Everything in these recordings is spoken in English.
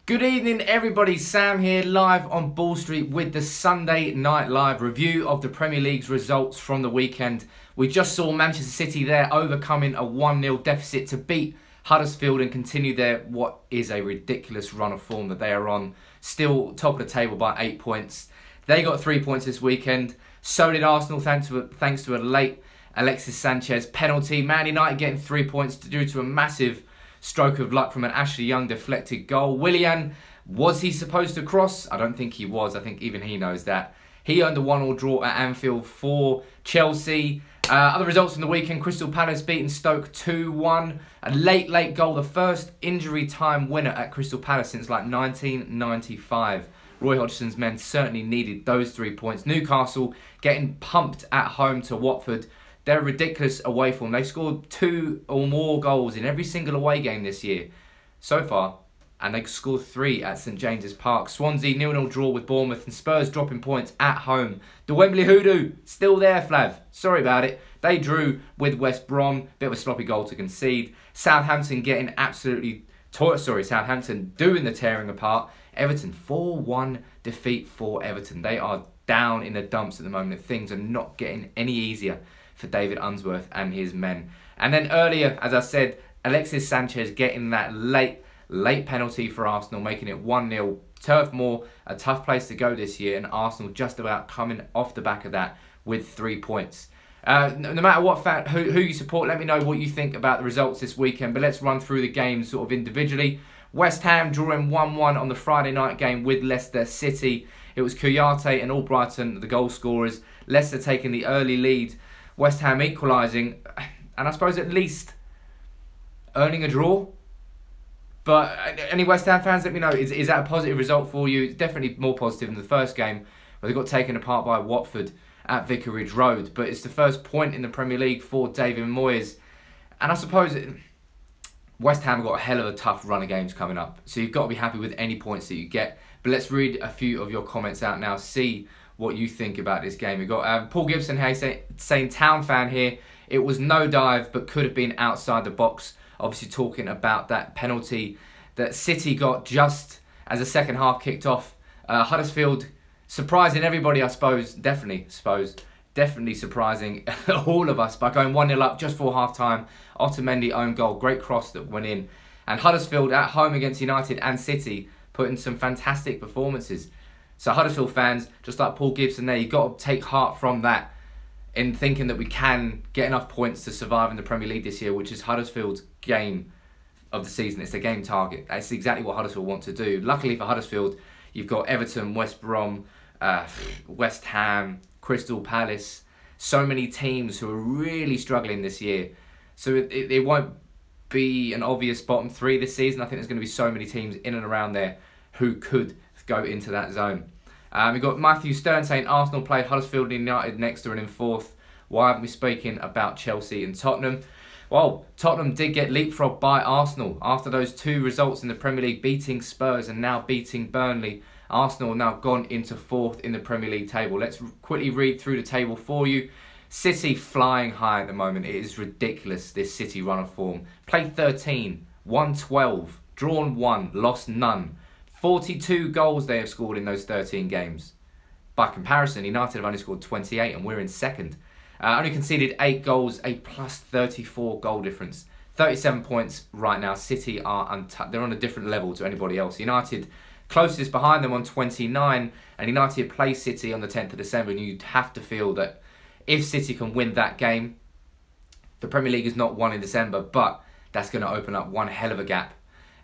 Good evening everybody, Sam here live on Ball Street with the Sunday Night Live review of the Premier League's results from the weekend. We just saw Manchester City there overcoming a 1-0 deficit to beat Huddersfield and continue their what is a ridiculous run of form that they are on. Still top of the table by 8 points. They got 3 points this weekend. So did Arsenal thanks to a late Alexis Sanchez penalty. Man United getting 3 points due to a massive stroke of luck from an Ashley Young deflected goal. Willian, was he supposed to cross? I don't think he was. I think even he knows that. He earned a 1-1 draw at Anfield for Chelsea. Other results from the weekend, Crystal Palace beating Stoke 2-1. A late goal, the first injury time winner at Crystal Palace since like 1995. Roy Hodgson's men certainly needed those 3 points. Newcastle getting pumped at home to Watford. They're ridiculous away form. They've scored 2 or more goals in every single away game this year so far. And they scored 3 at St James's Park. Swansea 0-0 draw with Bournemouth and Spurs dropping points at home. The Wembley Hoodoo still there, Flav. Sorry about it. They drew with West Brom. Bit of a sloppy goal to concede. Southampton getting absolutely... Southampton doing the tearing apart. Everton 4-1 defeat for Everton. They are down in the dumps at the moment. Things are not getting any easier for David Unsworth and his men. And then earlier, as I said, Alexis Sanchez getting that late penalty for Arsenal, making it 1-0. Turf Moor, a tough place to go this year, and Arsenal just about coming off the back of that with 3 points. No matter what who you support, let me know what you think about the results this weekend. But let's run through the games sort of individually. West Ham drawing 1-1 on the Friday night game with Leicester City. It was Kouyaté and Albrighton, the goal scorers. Leicester taking the early lead. West Ham equalising, and I suppose at least earning a draw. But any West Ham fans, let me know, is that a positive result for you? It's definitely more positive than the first game, where they got taken apart by Watford at Vicarage Road. But it's the first point in the Premier League for David Moyes. And I suppose West Ham have got a hell of a tough run of games coming up. So you've got to be happy with any points that you get. But let's read a few of your comments out now, see what you think about this game. We've got Paul Gibson here saying, Town fan here, it was no dive but could have been outside the box. Obviously talking about that penalty that City got just as the second half kicked off. Huddersfield surprising everybody, I suppose. Definitely surprising all of us by going 1-0 up just before half-time. Otamendi own goal, great cross that went in. And Huddersfield at home against United and City put in some fantastic performances. So Huddersfield fans, just like Paul Gibson there, you've got to take heart from that in thinking that we can get enough points to survive in the Premier League this year, which is Huddersfield's game of the season. It's their game target. That's exactly what Huddersfield want to do. Luckily for Huddersfield, you've got Everton, West Brom, West Ham, Crystal Palace. So many teams who are really struggling this year. So it won't be an obvious bottom 3 this season. I think there's going to be so many teams in and around there who could go into that zone. We've got Matthew Stern saying Arsenal played Huddersfield and United next to and in 4th. Why haven't we spoken about Chelsea and Tottenham? Well, Tottenham did get leapfrogged by Arsenal after those 2 results in the Premier League, beating Spurs and now beating Burnley. Arsenal now gone into 4th in the Premier League table. Let's quickly read through the table for you. City flying high at the moment. It is ridiculous, this City run of form. Played 13, won 12, drawn 1, lost none. 42 goals they have scored in those 13 games. By comparison, United have only scored 28 and we're in 2nd. Only conceded 8 goals, a plus 34 goal difference. 37 points right now. City are they're on a different level to anybody else. United closest behind them on 29, and United play City on the 10th of December, and you'd have to feel that if City can win that game, the Premier League is not won in December, but that's going to open up one hell of a gap.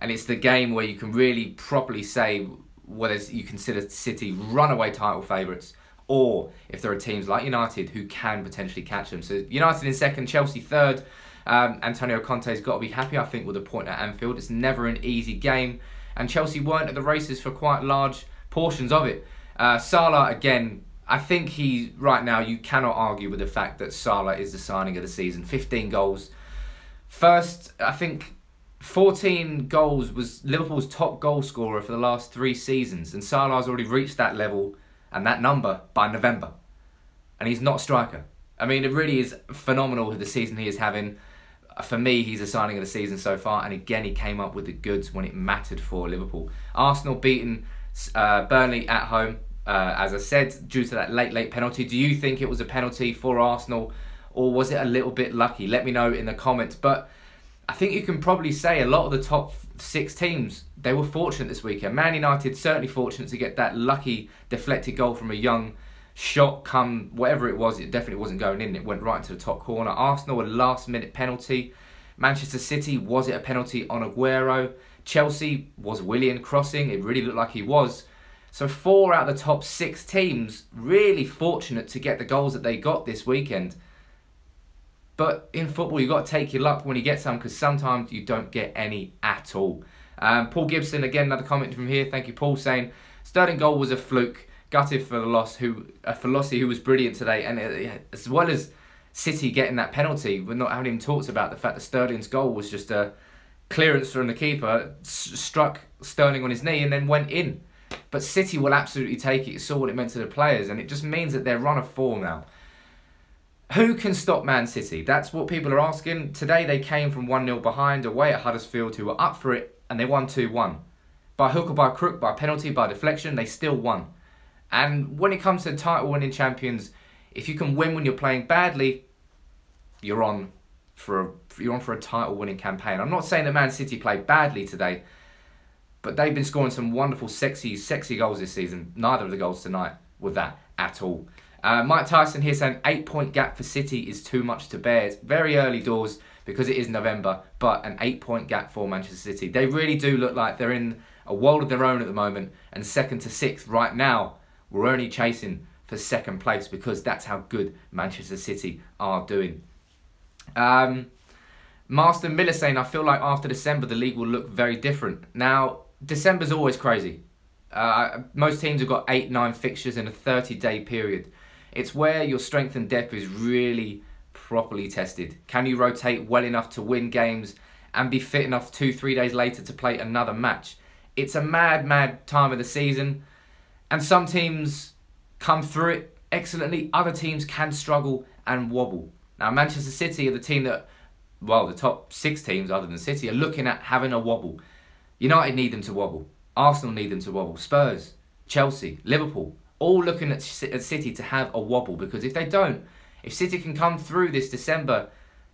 And it's the game where you can really properly say whether you consider City runaway title favourites or if there are teams like United who can potentially catch them. So United in 2nd, Chelsea 3rd. Antonio Conte's got to be happy, I think, with a point at Anfield. It's never an easy game. And Chelsea weren't at the races for quite large portions of it. Salah, again, I think right now, you cannot argue with the fact that Salah is the signing of the season. 15 goals. First, I think 14 goals was Liverpool's top goal scorer for the last 3 seasons, and Salah's already reached that level and that number by November, and he's not a striker. I mean, it really is phenomenal the season he is having. For me, he's a signing of the season so far, and again, he came up with the goods when it mattered for Liverpool. Arsenal beating Burnley at home, as I said, due to that late penalty. Do you think it was a penalty for Arsenal, or was it a little bit lucky? Let me know in the comments. But I think you can probably say a lot of the top 6 teams, they were fortunate this weekend. Man United certainly fortunate to get that lucky deflected goal from a young shot, come whatever it was, it definitely wasn't going in, it went right into the top corner. Arsenal, a last minute penalty. Manchester City, was it a penalty on Aguero? Chelsea, was Willian crossing? It really looked like he was. So 4 out of the top 6 teams really fortunate to get the goals that they got this weekend. But in football, you've got to take your luck when you get some, because sometimes you don't get any at all. Paul Gibson, again, another comment from here. Thank you, Paul, saying Sterling goal was a fluke. Gutted for the loss, Felossi, who was brilliant today. And as well as City getting that penalty, we're not having even talked about the fact that Sterling's goal was just a clearance from the keeper, struck Sterling on his knee and then went in. But City will absolutely take it. You saw what it meant to the players, and it just means that they're run of form now. Who can stop Man City? That's what people are asking. Today they came from 1-0 behind away at Huddersfield, who were up for it, and they won 2-1. By hook or by crook, by penalty, by deflection, they still won. And when it comes to title-winning champions, if you can win when you're playing badly, you're on for a title-winning campaign. I'm not saying that Man City played badly today, but they've been scoring some wonderful, sexy goals this season. Neither of the goals tonight were that at all. Mike Tyson here saying 8-point gap for City is too much to bear. It's very early doors because it is November, but an 8-point gap for Manchester City. They really do look like they're in a world of their own at the moment, and 2nd to 6th right now. We're only chasing for 2nd place because that's how good Manchester City are doing. Marston Miller saying, I feel like after December the league will look very different. Now, December's always crazy. Most teams have got 8-9 fixtures in a 30-day period. It's where your strength and depth is really properly tested. Can you rotate well enough to win games and be fit enough 2-3 days later to play another match? It's a mad time of the season. And some teams come through it excellently. Other teams can struggle and wobble. Now, Manchester City are the team that, well, the top 6 teams other than City are looking at having a wobble. United need them to wobble. Arsenal need them to wobble. Spurs, Chelsea, Liverpool, all looking at City to have a wobble. Because if they don't, if City can come through this December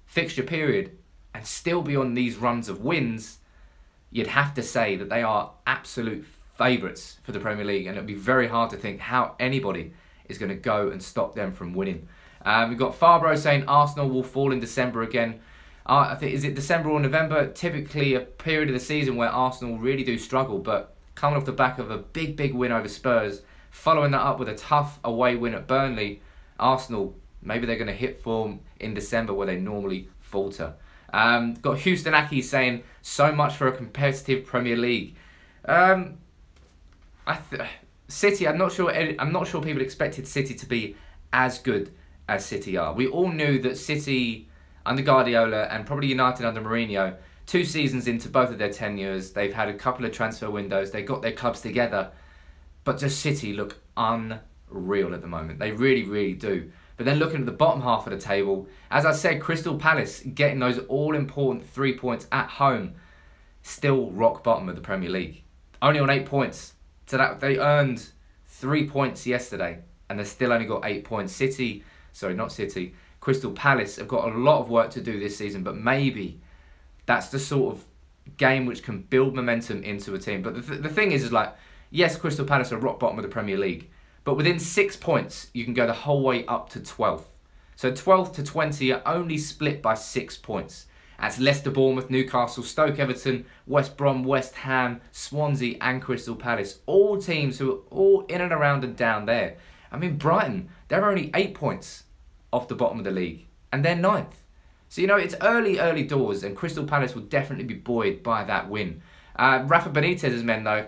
fixture period and still be on these runs of wins, you'd have to say that they are absolute favourites for the Premier League, and it'll be very hard to think how anybody is going to go and stop them from winning. We've got Farbro saying Arsenal will fall in December again. I think, is it December or November? Typically a period of the season where Arsenal really do struggle, but coming off the back of a big win over Spurs, following that up with a tough away win at Burnley, Arsenal, maybe they're going to hit form in December where they normally falter. Got Houston Aki saying so much for a competitive Premier League. City, I'm not sure people expected City to be as good as City are. We all knew that City under Guardiola and probably United under Mourinho, 2 seasons into both of their tenures, they've had a couple of transfer windows, they got their clubs together, but just City look unreal at the moment. They really do. But then looking at the bottom half of the table, as I said, Crystal Palace getting those all-important 3 points at home, still rock bottom of the Premier League. Only on 8 points. So that they earned 3 points yesterday, and they've still only got 8 points. Crystal Palace have got a lot of work to do this season, but maybe that's the sort of game which can build momentum into a team. But the thing is like, yes, Crystal Palace are rock bottom of the Premier League, but within 6 points, you can go the whole way up to 12th. So 12th to 20 are only split by 6 points. That's Leicester, Bournemouth, Newcastle, Stoke, Everton, West Brom, West Ham, Swansea and Crystal Palace. All teams who are all in and around and down there. I mean, Brighton, they're only 8 points off the bottom of the league, and they're 9th. So, you know, it's early doors, and Crystal Palace will definitely be buoyed by that win. Rafa Benitez's men, though,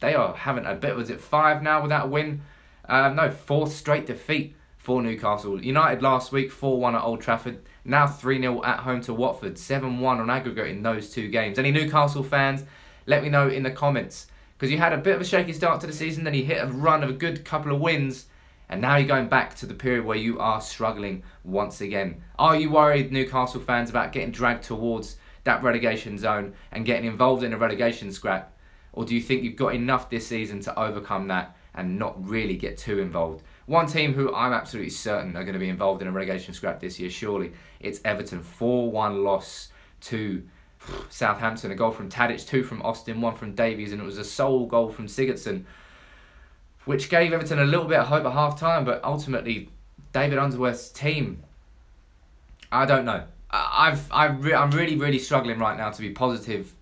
they are having a bit, was it 5 now without a win? No, 4th straight defeat for Newcastle. United last week, 4-1 at Old Trafford. Now 3-0 at home to Watford. 7-1 on aggregate in those 2 games. Any Newcastle fans, let me know in the comments. Because you had a bit of a shaky start to the season, then you hit a run of a good couple of wins, And now you're going back to the period where you are struggling once again. Are you worried, Newcastle fans, about getting dragged towards that relegation zone and getting involved in a relegation scrap? Or do you think you've got enough this season to overcome that and not really get too involved? One team who I'm absolutely certain are going to be involved in a relegation scrap this year, surely, it's Everton. 4-1 loss to Southampton. A goal from Tadic, 2 from Austin, 1 from Davies, and it was a sole goal from Sigurdsson, which gave Everton a little bit of hope at half-time, but ultimately, David Unsworth's team, I don't know. I'm really struggling right now to be positive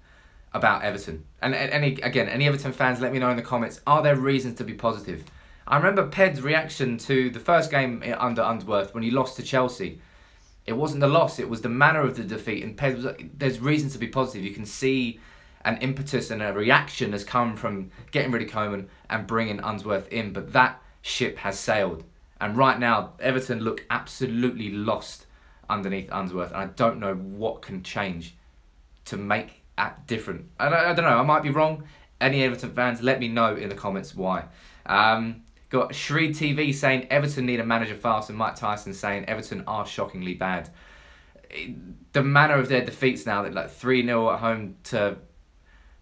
about Everton. And any Everton fans, let me know in the comments, are there reasons to be positive? I remember Ped's reaction to the first game under Unsworth when he lost to Chelsea. It wasn't the loss, it was the manner of the defeat. And Ped was like, there's reasons to be positive. You can see an impetus and a reaction has come from getting rid of Coman and bringing Unsworth in. But that ship has sailed. And right now, Everton look absolutely lost underneath Unsworth. And I don't know what can change to make that different. I don't know, I might be wrong. Any Everton fans, let me know in the comments why. Got Shreed TV saying Everton need a manager fast, and Mike Tyson saying Everton are shockingly bad. The manner of their defeats now, that like 3-0 at home to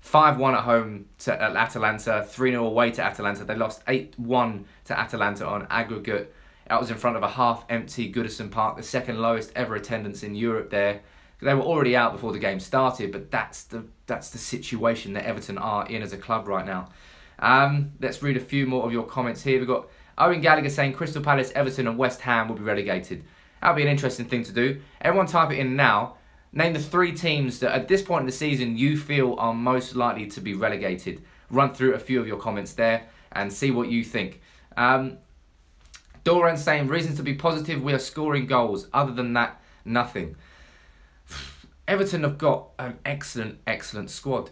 5-1 at home to Atalanta, 3-0 away to Atalanta. They lost 8-1 to Atalanta on aggregate. That was in front of a half-empty Goodison Park, the second lowest ever attendance in Europe there. They were already out before the game started, but that's the situation that Everton are in as a club right now. Let's read a few more of your comments here. We've got Owen Gallagher saying Crystal Palace, Everton and West Ham will be relegated. That'll be an interesting thing to do. Everyone type it in now. Name the 3 teams that at this point in the season you feel are most likely to be relegated. Run through a few of your comments there and see what you think. Doran saying reasons to be positive, we are scoring goals. Other than that, nothing. Everton have got an excellent squad.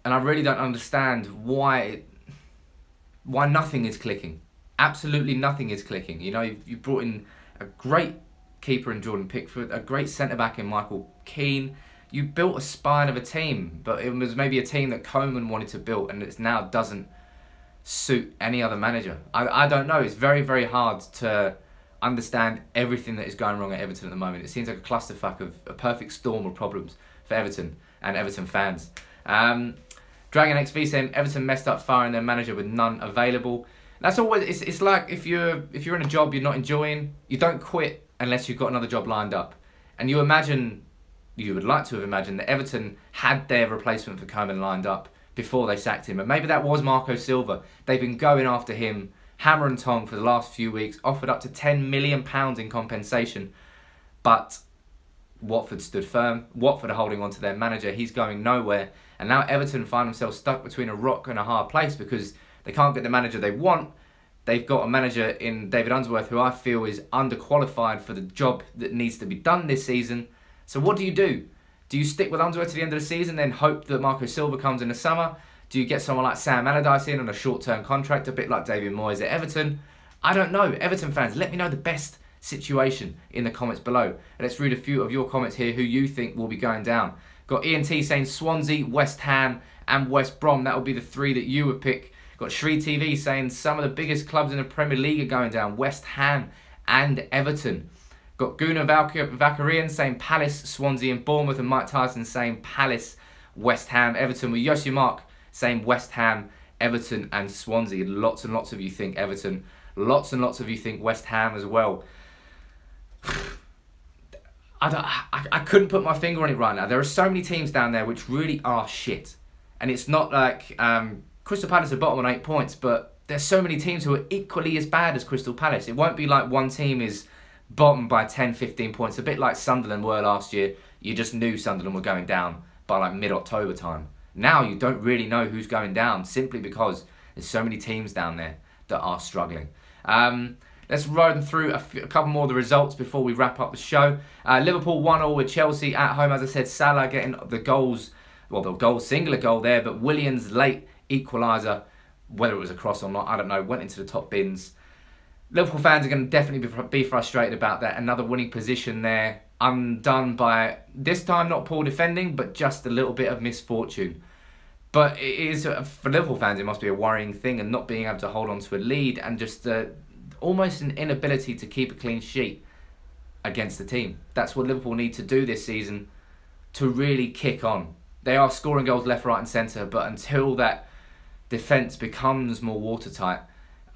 And I really don't understand why nothing is clicking. Absolutely nothing is clicking. You know, you brought in a great keeper in Jordan Pickford, a great centre-back in Michael Keane. You built a spine of a team, but it was maybe a team that Koeman wanted to build, and it now doesn't suit any other manager. I don't know. It's very hard to understand everything that is going wrong at Everton at the moment. It seems like a clusterfuck of a perfect storm of problems for Everton and Everton fans. Dragon XV saying Everton messed up firing their manager with none available. That's always it's like if you're in a job you're not enjoying, you don't quit unless you've got another job lined up. And you would like to have imagined that Everton had their replacement for Koeman lined up before they sacked him. And maybe that was Marco Silva. They've been going after him hammer and tong for the last few weeks, offered up to £10 million in compensation. But Watford stood firm. Watford are holding on to their manager. He's going nowhere. And now Everton find themselves stuck between a rock and a hard place because they can't get the manager they want. They've got a manager in David Unsworth who I feel is underqualified for the job that needs to be done this season. So what do? Do you stick with Unsworth to the end of the season, then hope that Marco Silva comes in the summer? Do you get someone like Sam Allardyce in on a short-term contract, a bit like David Moyes at Everton? I don't know. Everton fans, let me know the best situation in the comments below. Let's read a few of your comments here who you think will be going down. Got Ian T saying Swansea, West Ham and West Brom. That would be the 3 that you would pick. Got Shri TV saying some of the biggest clubs in the Premier League are going down. West Ham and Everton. Got Gunnar Vakarian saying Palace, Swansea and Bournemouth. And Mike Tyson saying Palace, West Ham, Everton. With Yoshi Mark saying West Ham, Everton and Swansea. Lots and lots of you think Everton. Lots and lots of you think West Ham as well. I couldn't put my finger on it right now. There are so many teams down there which really are shit. And it's not like Crystal Palace are bottom on 8 points, but there's so many teams who are equally as bad as Crystal Palace. It won't be like one team is bottom by 10, 15 points. A bit like Sunderland were last year. You just knew Sunderland were going down by like mid-October time. Now you don't really know who's going down simply because there's so many teams down there that are struggling. Let's run through a couple more of the results before we wrap up the show. Liverpool 1-0 with Chelsea at home. As I said, Salah getting the goals, well, the singular goal there, but Williams' late equaliser, whether it was a cross or not, I don't know, went into the top bins. Liverpool fans are going to definitely be frustrated about that. Another winning position there, undone by, this time not poor defending, but just a little bit of misfortune. But it is, for Liverpool fans, it must be a worrying thing, and not being able to hold on to a lead and just almost an inability to keep a clean sheet against the team. That's what Liverpool need to do this season to really kick on. They are scoring goals left, right and centre, but until that defence becomes more watertight,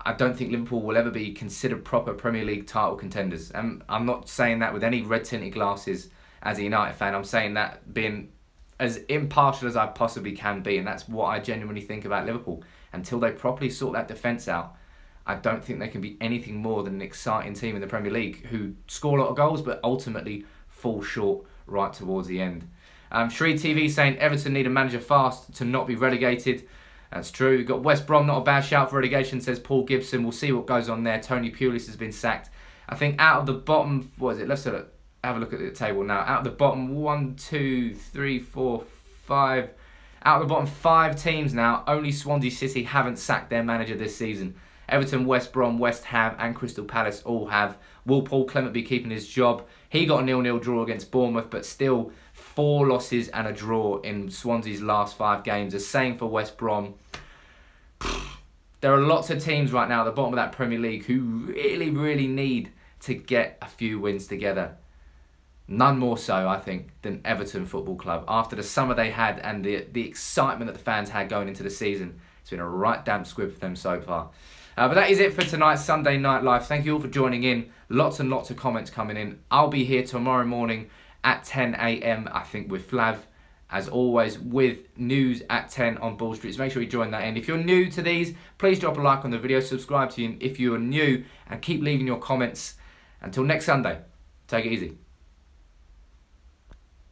I don't think Liverpool will ever be considered proper Premier League title contenders. And I'm not saying that with any red-tinted glasses as a United fan. I'm saying that being as impartial as I possibly can be, and that's what I genuinely think about Liverpool. Until they properly sort that defence out, I don't think they can be anything more than an exciting team in the Premier League who score a lot of goals but ultimately fall short right towards the end. Shree TV saying Everton need a manager fast to not be relegated. That's true. We've got West Brom, not a bad shout for relegation, says Paul Gibson. We'll see what goes on there. Tony Pulis has been sacked. I think out of the bottom, what is it? Let's have a look at the table now. Out of the bottom 1, 2, 3, 4, 5. Out of the bottom 5 teams now, only Swansea City haven't sacked their manager this season. Everton, West Brom, West Ham and Crystal Palace all have. Will Paul Clement be keeping his job? He got a 0-0 draw against Bournemouth, but still 4 losses and a draw in Swansea's last 5 games. The same for West Brom. There are lots of teams right now at the bottom of that Premier League who really, really need to get a few wins together. None more so, I think, than Everton Football Club. After the summer they had and the excitement that the fans had going into the season, it's been a right damp squib for them so far. But that is it for tonight's Sunday Night Live. Thank you all for joining in. Lots and lots of comments coming in. I'll be here tomorrow morning at 10 AM, I think, with Flav, as always, with news at 10 on Ball Street. So make sure you join that in. If you're new to these, please drop a like on the video, subscribe to you if you're new, and keep leaving your comments. Until next Sunday, take it easy.